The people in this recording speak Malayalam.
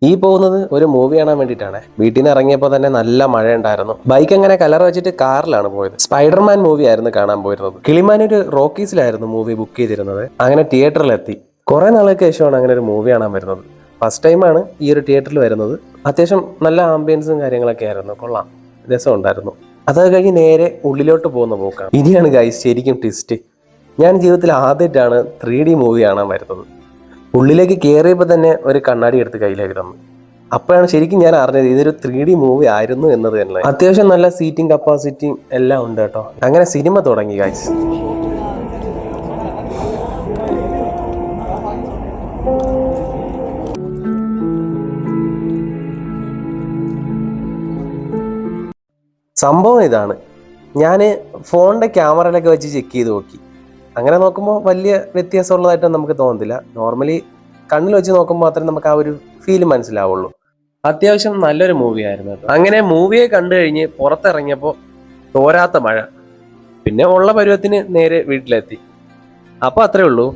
ഈ പോകുന്നത് ഒരു മൂവി കാണാൻ വേണ്ടിയിട്ടാണ്. വീട്ടിൽ നിന്ന് ഇറങ്ങിയപ്പോൾ തന്നെ നല്ല മഴ ഉണ്ടായിരുന്നു. ബൈക്ക് അങ്ങനെ കലർ വെച്ചിട്ട് കാറിലാണ് പോയത്. സ്പൈഡർമാൻ മൂവി ആയിരുന്നു കാണാൻ പോയിരുന്നത്. കിളിമാനൂർ റോക്കീസിലായിരുന്നു മൂവി ബുക്ക് ചെയ്തിരുന്നത്. അങ്ങനെ തിയേറ്ററിലെത്തി. കുറെ നാൾക്ക് ശേഷമാണ് അങ്ങനെ ഒരു മൂവി കാണാൻ വരുന്നത്. ഫസ്റ്റ് ടൈമാണ് ഈ ഒരു തിയേറ്ററിൽ വരുന്നത്. അത്യാവശ്യം നല്ല ആംബിയൻസും കാര്യങ്ങളൊക്കെ ആയിരുന്നു. കൊള്ളാം, രസമുണ്ടായിരുന്നു. അത് കഴിഞ്ഞ് നേരെ ഉള്ളിലോട്ട് പോകുന്ന പോക്കാണ്. ഇനിയാണ് ഗൈസ് ശരിക്കും ട്വിസ്റ്റ്. ഞാൻ ജീവിതത്തിൽ ആദ്യമായിട്ടാണ് 3D മൂവി കാണാൻ വരുന്നത്. ഉള്ളിലേക്ക് കയറിയപ്പോൾ തന്നെ ഒരു കണ്ണാടി എടുത്ത് കയ്യിലേക്ക് തന്നു. അപ്പോഴാണ് ശരിക്കും ഞാൻ അറിഞ്ഞത് ഇതൊരു 3D മൂവി ആയിരുന്നു എന്നത് തന്നെ. അത്യാവശ്യം നല്ല സീറ്റിംഗ് കപ്പാസിറ്റിയും എല്ലാം ഉണ്ട് കേട്ടോ. അങ്ങനെ സിനിമ തുടങ്ങി ഗൈസ്. സംഭവം ഇതാണ്, ഞാൻ ഫോണിൻ്റെ ക്യാമറയിലൊക്കെ വെച്ച് ചെക്ക് ചെയ്ത് നോക്കി. അങ്ങനെ നോക്കുമ്പോൾ വലിയ വ്യത്യാസമുള്ളതായിട്ടൊന്നും നമുക്ക് തോന്നുന്നില്ല. നോർമലി കണ്ണിൽ വെച്ച് നോക്കുമ്പോൾ മാത്രമേ നമുക്ക് ആ ഒരു ഫീൽ മനസ്സിലാവുള്ളൂ. അത്യാവശ്യം നല്ലൊരു മൂവി ആയിരുന്നു കേട്ടോ. അങ്ങനെ മൂവിയെ കണ്ടു കഴിഞ്ഞ് പുറത്തിറങ്ങിയപ്പോൾ തോരാത്ത മഴ. പിന്നെ ഉള്ള പരുവത്തിന് നേരെ വീട്ടിലെത്തി. അപ്പോൾ അത്രേ ഉള്ളൂ.